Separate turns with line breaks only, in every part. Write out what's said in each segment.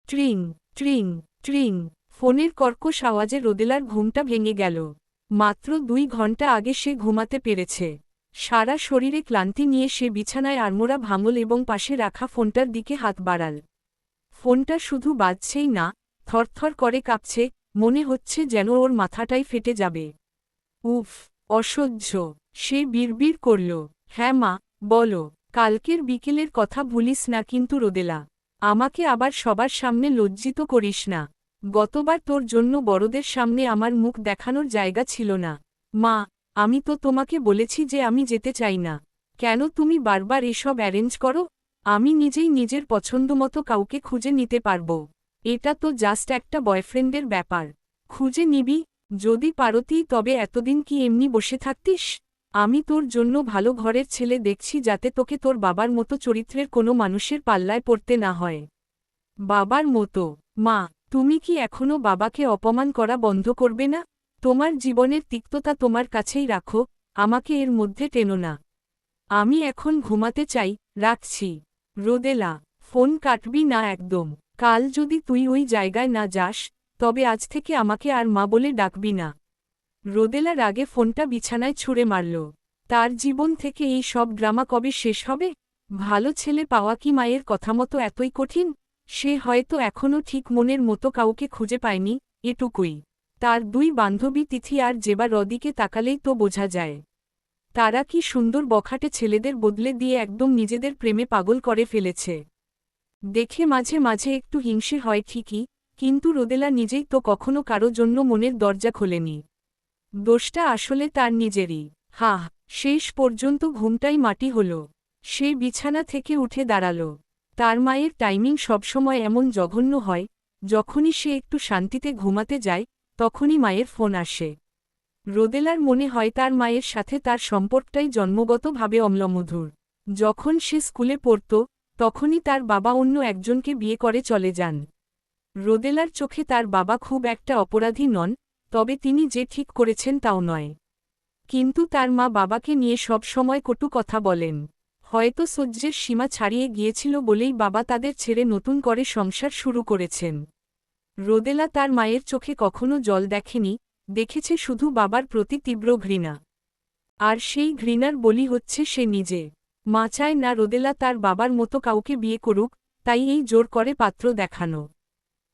ট্রিং ট্রিং ট্রিং। ফোনের কর্কশ আওয়াজে রোদেলার ঘুমটা ভেঙে গেল। মাত্র 2 ঘন্টা আগে সে ঘুমাতে পেরেছে। সারা শরীরে ক্লান্তি নিয়ে সে বিছানায় আড়মোড়া ভাঙল এবং পাশে রাখা ফোনটার দিকে হাত বাড়াল। ফোনটা শুধু বাজছেই না, থরথর করে কাঁপছে, মনে হচ্ছে যেন ওর মাথাটাই ফেটে যাবে। উফ, অসহ্য। সে বিড়বিড় করল, হ্যাঁ মা, বলো। কালকের বিকেলের কথা ভুলিস না কিন্তু রোদেলা। আমাকে আবার সবার সামনে লজ্জিত করিস না। গতবার তোর জন্য বড়দের সামনে আমার মুখ দেখানোর জায়গা ছিল না। মা, আমি তো তোমাকে বলেছি যে আমি যেতে চাই না। কেন তুমি বারবার এসব অ্যারেঞ্জ করো? আমি নিজেই নিজের পছন্দমতো কাউকে খুঁজে নিতে পারব। এটা তো জাস্ট একটা বয়ফ্রেন্ডের ব্যাপার। খুঁজে নিবি, যদি পারতি, তবে এতদিন কি এমনি বসে থাকতিস? আমি তোর জন্য ভালো ঘরের ছেলে দেখছি, যাতে তোকে তোর বাবার মতো চরিত্রের কোনো মানুষের পাল্লায় পড়তে না হয়। বাবার মতো? মা, তুমি কি এখনো বাবাকে অপমান করা বন্ধ করবে না? তোমার জীবনের তিক্ততা তোমার কাছেই রাখো, আমাকে এর মধ্যে টেনো না। আমি এখন ঘুমাতে চাই, রাখছি। রোদেলা, ফোন কাটবি না একদম। কাল যদি তুই ওই জায়গায় না যাস, তবে আজ থেকে আমাকে আর মা বলে ডাকবি না। রোদেলা রাগে ফোনটা বিছানায় ছুঁড়ে মারল। তার জীবন থেকে এই সব ড্রামা কবে শেষ হবে? ভালো ছেলে পাওয়া কি মায়ের কথামতো এতই কঠিন? সে হয়তো এখনও ঠিক মনের মতো কাউকে খুঁজে পায়নি, এটুকুই। তার 2 বান্ধবী তিথি আর জেবা রদিকে তাকালেই তো বোঝা যায়। তারা কি সুন্দর বখাটে ছেলেদের বদলে দিয়ে একদম নিজেদের প্রেমে পাগল করে ফেলেছে। দেখে মাঝে মাঝে একটু হিংসে হয় ঠিকই, কিন্তু রোদেলা নিজেই তো কখনো কারো জন্য মনের দরজা খোলেনি। দোষটা আসলে তার নিজেরই। হাহ, শেষ পর্যন্ত ঘুমটাই মাটি হল। সে বিছানা থেকে উঠে দাঁড়াল। তার মায়ের টাইমিং সবসময় এমন জঘন্য হয়, যখনই সে একটু শান্তিতে ঘুমাতে যায়, তখনই মায়ের ফোন আসে। রোদেলার মনে হয় তার মায়ের সাথে তার সম্পর্কটাই জন্মগতভাবে অম্লমধুর। যখন সে স্কুলে পড়ত, তখনই তার বাবা অন্য একজনকে বিয়ে করে চলে যান। রোদেলার চোখে তার বাবা খুব একটা অপরাধী নন, তবে তিনি যে ঠিক করেছেন তাও নয়। কিন্তু তার মা বাবাকে নিয়ে সব সময় কটু কথা বলেন। হয়তো সহ্যের সীমা ছাড়িয়ে গিয়েছিল বলেই বাবা তাদের ছেড়ে নতুন করে সংসার শুরু করেছেন। রোদেলা তার মায়ের চোখে কখনো জল দেখেনি, দেখেছে শুধু বাবার প্রতি তীব্র ঘৃণা। আর সেই ঘৃণার বলি হচ্ছে সে নিজে। মা চায় না রোদেলা তার বাবার মতো কাউকে বিয়ে করুক, তাই এই জোর করে পাত্র দেখানো।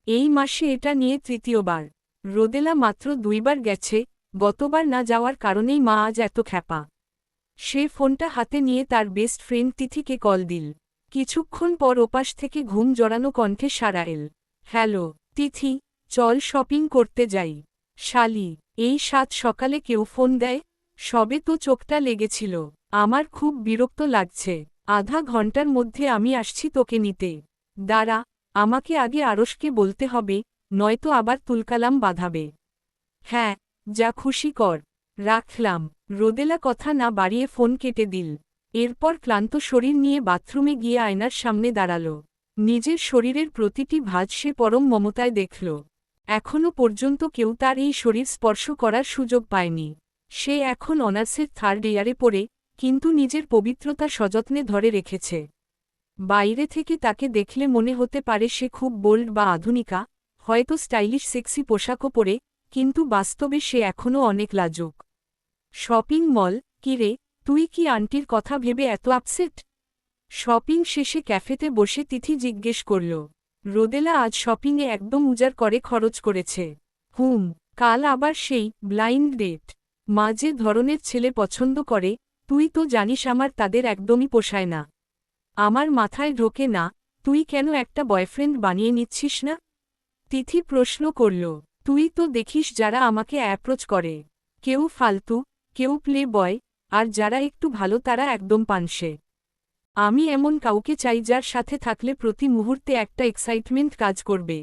এই মাসে এটা নিয়ে 3য় বার। রোদেলা মাত্র 2 বার গেছে, গতবার না যাওয়ার কারণেই মা আজ এত খ্যাপা। সে ফোনটা হাতে নিয়ে তার বেস্ট ফ্রেন্ড তিথিকে কল দিল। কিছুক্ষণ পর ওপাশ থেকে ঘুম জড়ানো কণ্ঠে সাড়া এল। হ্যালো, তিথি, চল শপিং করতে যাই। শালি, এই 7 সকালে কেউ ফোন দেয়? সবে তো চোখটা লেগেছিল। আমার খুব বিরক্ত লাগছে। আধা ঘন্টার মধ্যে আমি আসছি তোকে নিতে। দাঁড়া, আমাকে আগে আরশকে বলতে হবে, নয়তো আবার তুলকালাম বাঁধাবে। হ্যাঁ, যা খুশি কর। রাখলাম। রোদেলা কথা না বাড়িয়ে ফোন কেটে দিল। এরপর ক্লান্ত শরীর নিয়ে বাথরুমে গিয়ে আয়নার সামনে দাঁড়াল। নিজের শরীরের প্রতিটি ভাঁজ সে পরম মমতায় দেখল। এখনও পর্যন্ত কেউ তার এই শরীর স্পর্শ করার সুযোগ পায়নি। সে এখন অনার্সের 3rd ইয়ারে পড়ে, কিন্তু নিজের পবিত্রতা সযত্নে ধরে রেখেছে। বাইরে থেকে তাকে দেখলে মনে হতে পারে সে খুব বোল্ড বা আধুনিকা, হয়তো স্টাইলিশ সেক্সি পোশাকও পরে, কিন্তু বাস্তবে সে এখনও অনেক লাজুক। Shopping mall? কিরে, তুই কি আন্টির কথা ভেবে এত আপসেট? শপিং শেষে ক্যাফেতে বসে তিথি জিজ্ঞেস করল। রোদেলা আজ শপিংয়ে একদম উজাড় করে খরচ করেছে। কাল আবার সেই ব্লাইন্ড ডেট। মা যে ধরনের ছেলে পছন্দ করে, তুই তো জানিস আমার তাদের একদমই পোষায় না। আমার মাথায় ঢোকে না, তুই কেন একটা বয়ফ্রেন্ড বানিয়ে নিচ্ছিস না? তিথি প্রশ্ন করল। তুই তো দেখিস যারা আমাকে অ্যাপ্রোচ করে। কেউ ফালতু, কেউ প্লে বয়, আর যারা একটু ভালো তারা একদম পানসে। আমি এমন কাউকে চাই যার সাথে থাকলে প্রতি মুহূর্তে একটা এক্সাইটমেন্ট কাজ করবে।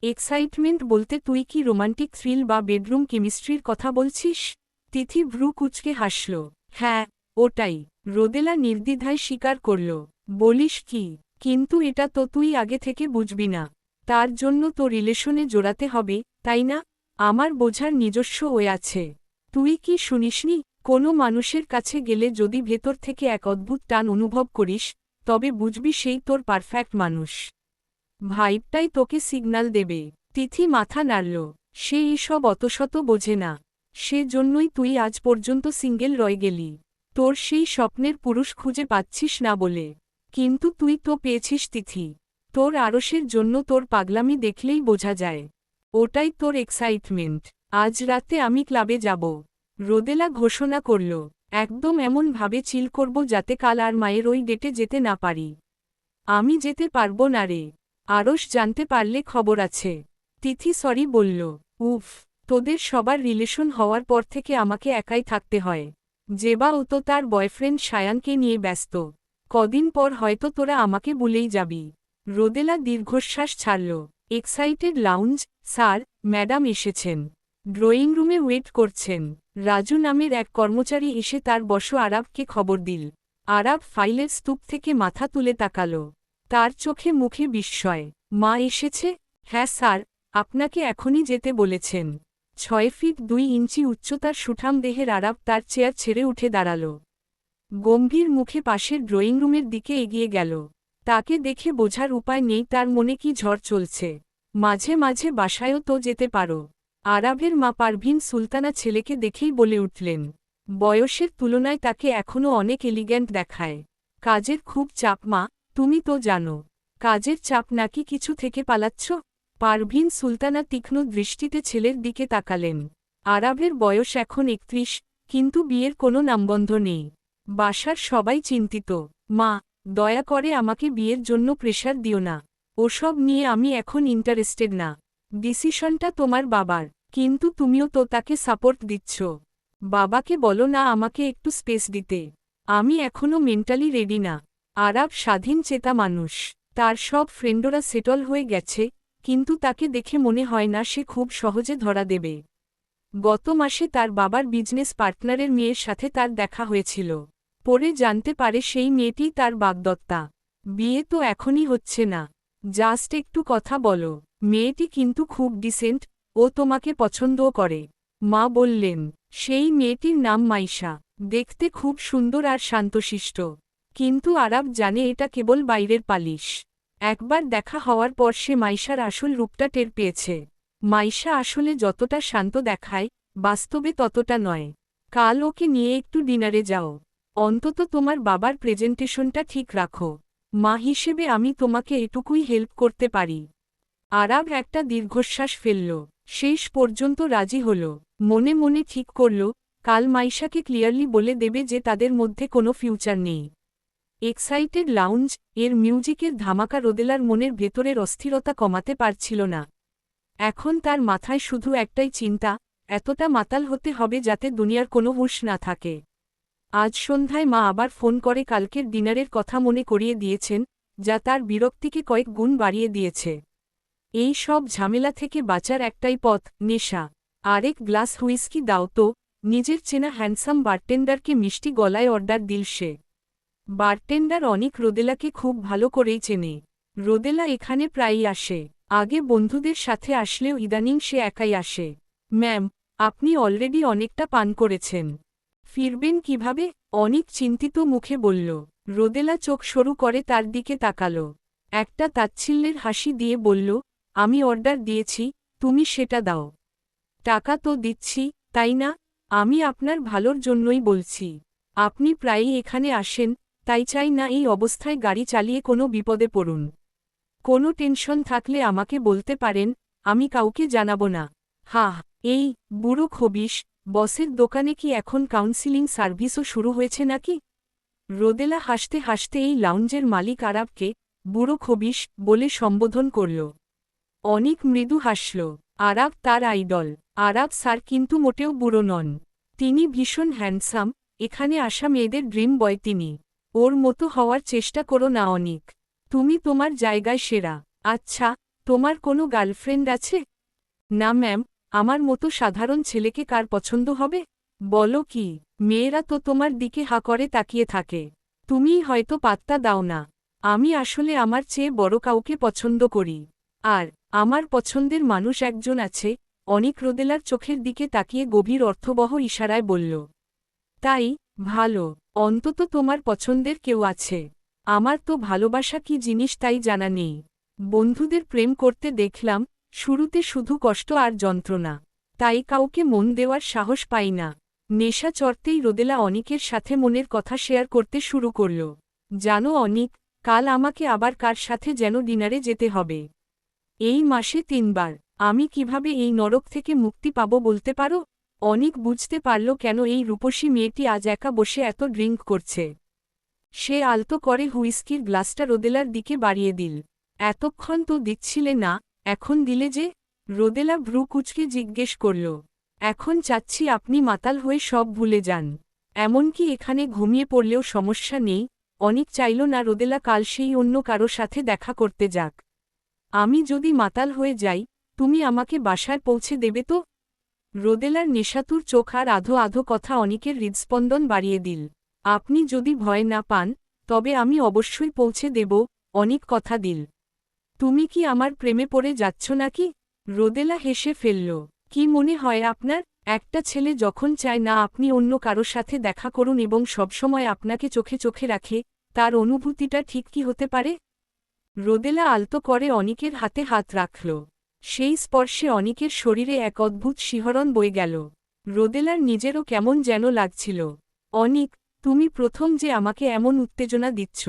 এক্সাইটমেন্ট বলতে তুই কি রোমান্টিক থ্রিল বা বেডরুম কেমিস্ট্রির কথা বলছিস? তিথি ভ্রু কুঁচকে হাসল। হ্যাঁ, ওটাই। রোদেলা নির্দ্বিধায় স্বীকার করল। বলিস কি? কিন্তু এটা তো তুই আগে থেকে বুঝবি না। তার জন্য তো রিলেশনে জোড়াতে হবে, তাই না? আমার বোঝার নিজস্ব ওয়ে আছে। তুই কি শুনিসনি, কোনো মানুষের কাছে গেলে যদি ভেতর থেকে এক অদ্ভুত টান অনুভব করিস, তবে বুঝবি সেই তোর পারফেক্ট মানুষ। ভাইবটাই তোকে সিগন্যাল দেবে। তিথি মাথা নাড়ল। সে এসব অতশত বোঝে না। সে জন্যই তুই আজ পর্যন্ত সিঙ্গেল রয়ে গেলি, তোর সেই স্বপ্নের পুরুষ খুঁজে পাচ্ছিস না বলে। কিন্তু তুই তো পেয়েছিস তিথি। তোর আরশের জন্য তোর পাগলামি দেখলেই বোঝা যায়। ওটাই তোর এক্সাইটমেন্ট। আজ রাতে আমি ক্লাবে যাব, রোদেলা ঘোষণা করল। একদম এমনভাবে চিল করব যাতে কাল আর মায়ের ওই ডেটে যেতে না পারি। আমি যেতে পারবো না রে। আরশ জানতে পারলে খবর আছে। তিথি সরি বলল। উফ, তোদের সবার রিলেশন হওয়ার পর থেকে আমাকে একাই থাকতে হয়। জেবা ও তো তার বয়ফ্রেন্ড সায়ানকে নিয়ে ব্যস্ত। কদিন পর হয়তো তোরা আমাকে ভুলেই যাবি। রোদেলা দীর্ঘশ্বাস ছাড়ল। এক্সাইটেড লাউঞ্জ, স্যার, ম্যাডাম এসেছেন। ড্রয়িং রুমে ওয়েট করছেন। রাজু নামের এক কর্মচারী এসে তার বস আরাবকে খবর দিল। আরাব ফাইলের স্তূপ থেকে মাথা তুলে তাকাল। তার চোখে মুখে বিস্ময়। মা এসেছে? হ্যাঁ স্যার, আপনাকে এখনই যেতে বলেছেন। 6 ফিট 2 ইঞ্চি উচ্চতার সুঠাম দেহের আরাব তার চেয়ার ছেড়ে উঠে দাঁড়াল। গম্ভীর মুখে পাশের ড্রয়িং রুমের দিকে এগিয়ে গেল। তাকে দেখে বোঝার উপায় নেই তার মনে কি ঝড় চলছে। মাঝে মাঝে বাসায়ও তো যেতে পারো। আরাবের মা পারভিন সুলতানা ছেলেকে দেখেই বলে উঠলেন। বয়সের তুলনায় তাকে এখনও অনেক এলিগ্যান্ট দেখায়। কাজের খুব চাপ মা, তুমি তো জানো। কাজের চাপ নাকি কিছু থেকে পালাচ্ছ? পারভিন সুলতানা তীক্ষ্ণ দৃষ্টিতে ছেলের দিকে তাকালেন। আরাবের বয়স এখন 31, কিন্তু বিয়ের কোনো নামগন্ধ নেই। বাসার সবাই চিন্তিত। মা, দয়া করে আমাকে বিয়ের জন্য প্রেশার দিও না। ওসব নিয়ে আমি এখন ইন্টারেস্টেড না। ডিসিশনটা তোমার বাবার, কিন্তু তুমিও তো তাকে সাপোর্ট দিচ্ছ। বাবাকে বলো না আমাকে একটু স্পেস দিতে। আমি এখনও মেন্টালি রেডি না। আরাব স্বাধীন চেতা মানুষ। তার সব ফ্রেন্ডরা সেটল হয়ে গেছে, কিন্তু তাকে দেখে মনে হয় না সে খুব সহজে ধরা দেবে। গত মাসে তার বাবার বিজনেস পার্টনারের মেয়ের সাথে তার দেখা হয়েছিল। পরে জানতে পারে সেই মেয়েটি তার বাগদত্তা। বিয়ে তো এখনই হচ্ছে না, জাস্ট একটু কথা বলো। মেয়েটি কিন্তু খুব ডিসেন্ট, ও তোমাকে পছন্দও করে। মা বললেন। সেই মেয়েটির নাম মাইশা। দেখতে খুব সুন্দর আর শান্তশিষ্ট। কিন্তু আরাব জানে এটা কেবল বাইরের পালিশ। একবার দেখা হওয়ার পর সে মাইশার আসল রূপটা টের পেয়েছে। মাইশা আসলে যতটা শান্ত দেখায়, বাস্তবে ততটা নয়। কাল ওকে নিয়ে একটু ডিনারে যাও। অন্তত তোমার বাবার প্রেজেন্টেশনটা ঠিক রাখো। মা হিসেবে আমি তোমাকে এটুকুই হেল্প করতে পারি। আরাব একটা দীর্ঘশ্বাস ফেলল। শেষ পর্যন্ত রাজি হল। মনে মনে ঠিক করল, কাল মাইশাকে ক্লিয়ারলি বলে দেবে যে তাদের মধ্যে কোনো ফিউচার নেই। এক্সাইটেড লাউঞ্জ, এর মিউজিকের ধামাকা রোদেলার মনের ভেতরের অস্থিরতা কমাতে পারছিল না। এখন তার মাথায় শুধু একটাই চিন্তা, এতটা মাতাল হতে হবে যাতে দুনিয়ার কোনো হুঁশ না থাকে। আজ সন্ধ্যায় মা আবার ফোন করে কালকের ডিনারের কথা মনে করিয়ে দিয়েছেন, যা তার বিরক্তিকে কয়েক গুণ বাড়িয়ে দিয়েছে। এই সব ঝামেলা থেকে বাঁচার একটাই পথ, নেশা। আরেক গ্লাস হুইস্কি দাও তো। নিজের চেনা হ্যান্ডসাম বারটেন্ডারকে মিষ্টি গলায় অর্ডার দিল সে। বারটেন্ডার অনেক রোদেলাকে খুব ভালো করেই চেনে। রোদেলা এখানে প্রায়ই আসে। আগে বন্ধুদের সাথে আসলেও ইদানিং সে একাই আসে। ম্যাম, আপনি অলরেডি অনেকটা পান করেছেন। ফিরবেন কিভাবে? অনেক চিন্তিত মুখে বলল। রোদেলা চোখ সরু করে তার দিকে তাকাল। একটা তাচ্ছিল্যের হাসি দিয়ে বলল, আমি অর্ডার দিয়েছি, তুমি সেটা দাও। টাকা তো দিচ্ছি, তাই না? আমি আপনার ভালোর জন্যই বলছি। আপনি প্রায়ই এখানে আসেন, তাই চাই না এই অবস্থায় গাড়ি চালিয়ে কোনো বিপদে পড়ুন। কোনো টেনশন থাকলে আমাকে বলতে পারেন, আমি কাউকে জানাবো না। হা, এই বুড়ো খবিশ, বসের দোকানে কি এখন কাউন্সিলিং সার্ভিসও শুরু হয়েছে নাকি? রোদেলা হাসতে হাসতে এই লাউঞ্জের মালিক আরাবকে বুড়ো খবিশ বলে সম্বোধন করল। অনেক মৃদু হাসল। আরাব তার আইডল। আরাব স্যার কিন্তু মোটেও বুড়ো নন। তিনি ভীষণ হ্যান্ডসাম, এখানে আসা মেয়েদের ড্রিম বয় তিনি। ওর মতো হওয়ার চেষ্টা করো না অনিক। তুমি তোমার জায়গায় সেরা। আচ্ছা, তোমার কোনো গার্লফ্রেন্ড আছে? না ম্যাম, আমার মতো সাধারণ ছেলেকে কার পছন্দ হবে? বলো কি, মেয়েরা তো তোমার দিকে হা করে তাকিয়ে থাকে। তুমিই হয়তো পাত্তা দাও না। আমি আসলে আমার চেয়ে বড় কাউকে পছন্দ করি। আর আমার পছন্দের মানুষ একজন আছে। অনেক রোদেলার চোখের দিকে তাকিয়ে গভীর অর্থবহ ইশারায় বলল। তাই, ভালো, অন্তত তোমার পছন্দের কেউ আছে। আমার তো ভালোবাসা কি জিনিস তাই জানা নেই। বন্ধুদের প্রেম করতে দেখলাম, শুরুতে শুধু কষ্ট আর যন্ত্রণা, তাই কাউকে মন দেওয়ার সাহস পাই না। নেশা চড়তেই রোদেলা অনিকের সাথে মনের কথা শেয়ার করতে শুরু করল। জানো অনিক, কাল আমাকে আবার কার সাথে যেন ডিনারে যেতে হবে। এই মাসে 3 বার। আমি কিভাবে এই নরক থেকে মুক্তি পাব বলতে পারো? অনিক বুঝতে পারল কেন এই রূপসী মেয়েটি আজ একা বসে এত ড্রিঙ্ক করছে। সে আলতো করে হুইস্কির গ্লাসটা রোদেলার দিকে বাড়িয়ে দিল। এতক্ষণ তো দিচ্ছিলে না, এখন দিলে যে? রোদেলা ভ্রু কুঁচকে জিজ্ঞেস করল। এখন চাচ্ছি আপনি মাতাল হয়ে সব ভুলে যান। এমনকি এখানে ঘুমিয়ে পড়লেও সমস্যা নেই। অনিক চাইল না রোদেলা কাল সেই অন্য কারো সাথে দেখা করতে যাক। আমি যদি মাতাল হয়ে যাই, তুমি আমাকে বাসায় পৌঁছে দেবে তো? রোদেলার নেশাতুর চোখ আর আধো আধো কথা অনিকের হৃদস্পন্দন বাড়িয়ে দিল। আপনি যদি ভয় না পান, তবে আমি অবশ্যই পৌঁছে দেব, অনিক কথা দিল। তুমি কি আমার প্রেমে পড়ে যাচ্ছ নাকি? রোদেলা হেসে ফেলল। কি মনে হয় আপনার? একটা ছেলে যখন চায় না আপনি অন্য কারো সাথে দেখা করুন এবং সবসময় আপনাকে চোখে চোখে রাখে, তার অনুভূতিটা ঠিক কি হতে পারে? রোদেলা আলতো করে অনিকের হাতে হাত রাখল। সেই স্পর্শে অনিকের শরীরে এক অদ্ভুত শিহরণ বয়ে গেল। রোদেলার নিজেরও কেমন যেন লাগছিল। অনিক, তুমি প্রথম যে আমাকে এমন উত্তেজনা দিচ্ছ।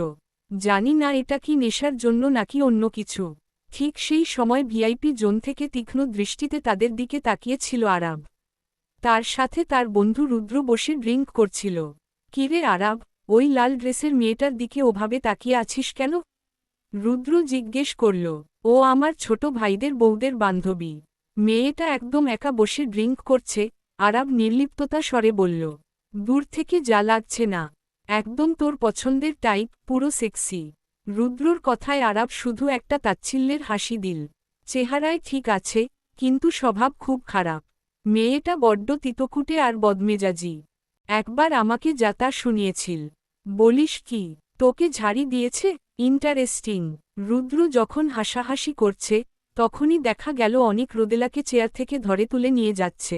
জানি না এটা কি নেশার জন্য নাকি অন্য কিছু। ঠিক সেই সময় ভিআইপি জোন থেকে তীক্ষ্ণ দৃষ্টিতে তাদের দিকে তাকিয়েছিল আরাব। তার সাথে তার বন্ধু রুদ্র বসে ড্রিঙ্ক করছিল। কিরে আরাব, ওই লাল ড্রেসের মেয়েটার দিকে ওভাবে তাকিয়ে আছিস কেন? রুদ্র জিজ্ঞেস করল। ও আমার ছোট ভাইদের বউদের বান্ধবী। মেয়েটা একদম একা বসে ড্রিঙ্ক করছে, আরাব নির্লিপ্ততা স্বরে বলল। দূর থেকে যা লাগছে না। একদম তোর পছন্দের টাইপ, পুরো সেক্সি। রুদ্রর কথায় আরাব শুধু একটা তাচ্ছিল্যের হাসি দিল। চেহারায় ঠিক আছে, কিন্তু স্বভাব খুব খারাপ। মেয়েটা বড্ড তিতকুটে আর বদমেজাজি। একবার আমাকে যাতা শুনিয়েছিল। বলিস কি, তোকে ঝাড়ি দিয়েছে? ইন্টারেস্টিং। রুদ্র যখন হাসাহাসি করছে, তখনই দেখা গেল অনিক রোদেলাকে চেয়ার থেকে ধরে তুলে নিয়ে যাচ্ছে।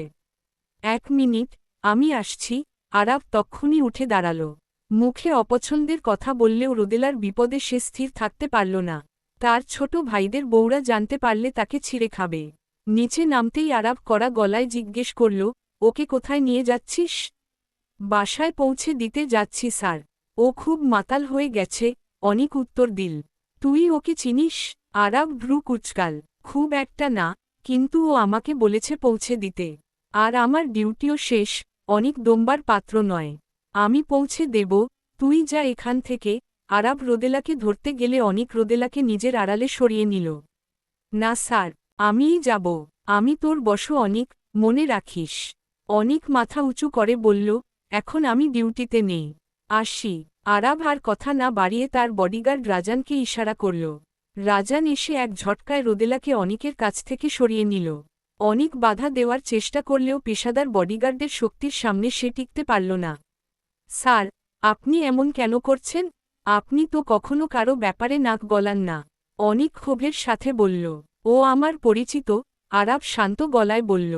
1 মিনিট, আমি আসছি। আরাব তক্ষুনি উঠে দাঁড়াল। মুখে অপছন্দের কথা বললেও রোদেলার বিপদে সে স্থির থাকতে পারল না। তার ছোট ভাইদের বউরা জানতে পারলে তাকে ছিঁড়ে খাবে। নিচে নামতেই আরাব কড়া গলায় জিজ্ঞেস করল, ওকে কোথায় নিয়ে যাচ্ছিস? বাসায় পৌঁছে দিতে যাচ্ছি স্যার। ও খুব মাতাল হয়ে গেছে, অনিক উত্তর দিল। তুই ওকে চিনিস? আরাব ভ্রু কুচকাল। খুব একটা না, কিন্তু ও আমাকে বলেছে পৌঁছে দিতে। আর আমার ডিউটিও শেষ, অনিক দমবার পাত্র নয়। আমি পৌঁছে দেব, তুই যা এখান থেকে। আরাব রোদেলাকে ধরতে গেলে অনিক রোদেলাকে নিজের আড়ালে সরিয়ে নিল। না স্যার, আমিই যাব। আমি তোর বসো অনিক, মনে রাখিস। অনিক মাথা উঁচু করে বলল, এখন আমি ডিউটিতে নেই। আসি। আরাব আর কথা না বাড়িয়ে তার বডিগার্ড রাজানকে ইশারা করল। রাজান এসে এক ঝটকায় রোদেলাকে অনিকের কাছ থেকে সরিয়ে নিল। অনিক বাধা দেওয়ার চেষ্টা করলেও পেশাদার বডিগার্ডের শক্তির সামনে সে টিকতে পারল না। স্যার, আপনি এমন কেন করছেন? আপনি তো কখনো কারো ব্যাপারে নাক গলান না। অনিক ক্ষোভের সাথে বলল। ও আমার পরিচিত, আরাব শান্ত গলায় বলল।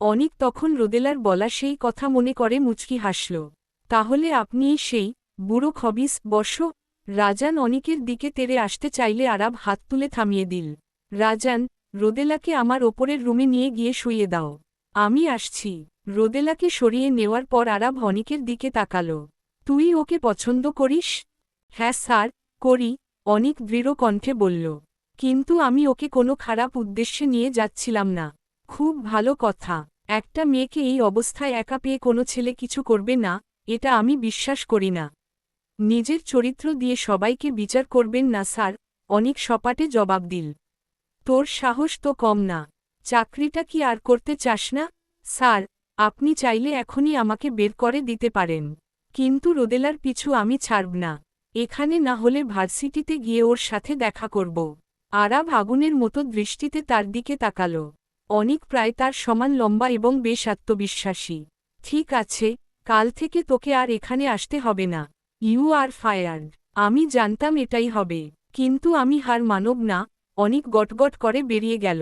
অনিক তখন রোদেলার বলা সেই কথা মনে করে মুচকি হাসল। তাহলে আপনিই সেই বুড়ো খবিস, বসো। রাজান অনিকের দিকে তেড়ে আসতে চাইলে আরাব হাত তুলে থামিয়ে দিল। রাজান, রোদেলাকে আমার ওপরের রুমে নিয়ে গিয়ে শুইয়ে দাও। আমি আসছি। রোদেলাকে সরিয়ে নেওয়ার পর আরাব অনিকের দিকে তাকাল। তুই ওকে পছন্দ করিস? হ্যাঁ স্যার, করি, অনিক দৃঢ় কণ্ঠে বলল। কিন্তু আমি ওকে কোনো খারাপ উদ্দেশ্যে নিয়ে যাচ্ছিলাম না। খুব ভালো কথা। একটা মেয়েকে এই অবস্থায় একা পেয়ে কোনো ছেলে কিছু করবে না, এটা আমি বিশ্বাস করি না। নিজের চরিত্র দিয়ে সবাইকে বিচার করবেন না স্যার, অনিক সপাটে জবাব দিল। তোর সাহস তো কম না। চাকরিটা কি আর করতে চাস না? স্যার, আপনি চাইলে এখনই আমাকে বের করে দিতে পারেন। কিন্তু রোদেলার পিছু আমি ছাড়ব না। এখানে না হলে ভার্সিটিতে গিয়ে ওর সাথে দেখা করব। আরাব আগুনের মতো দৃষ্টিতে তার দিকে তাকাল। অনিক প্রায় তার সমান লম্বা এবং বেশ আত্মবিশ্বাসী। ঠিক আছে, কাল থেকে তোকে আর এখানে আসতে হবে না। You are fired. আমি জানতাম এটাই হবে, কিন্তু আমি হার মানব না। অনিক গটগট করে বেরিয়ে গেল।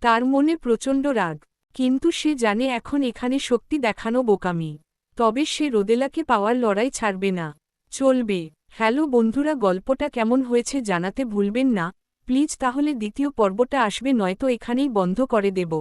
তার মনে প্রচণ্ড রাগ, কিন্তু সে জানে এখন এখানে শক্তি দেখানো বোকামি। তবে সে রোদেলাকে পাওয়ার লড়াই ছাড়বে না। চলবে। হ্যালো বন্ধুরা, গল্পটা কেমন হয়েছে জানাতে ভুলবেন না। প্লিজ তাহলে দ্বিতীয় পর্বটা আসবে নয়তো এখানেই বন্ধ করে দেব।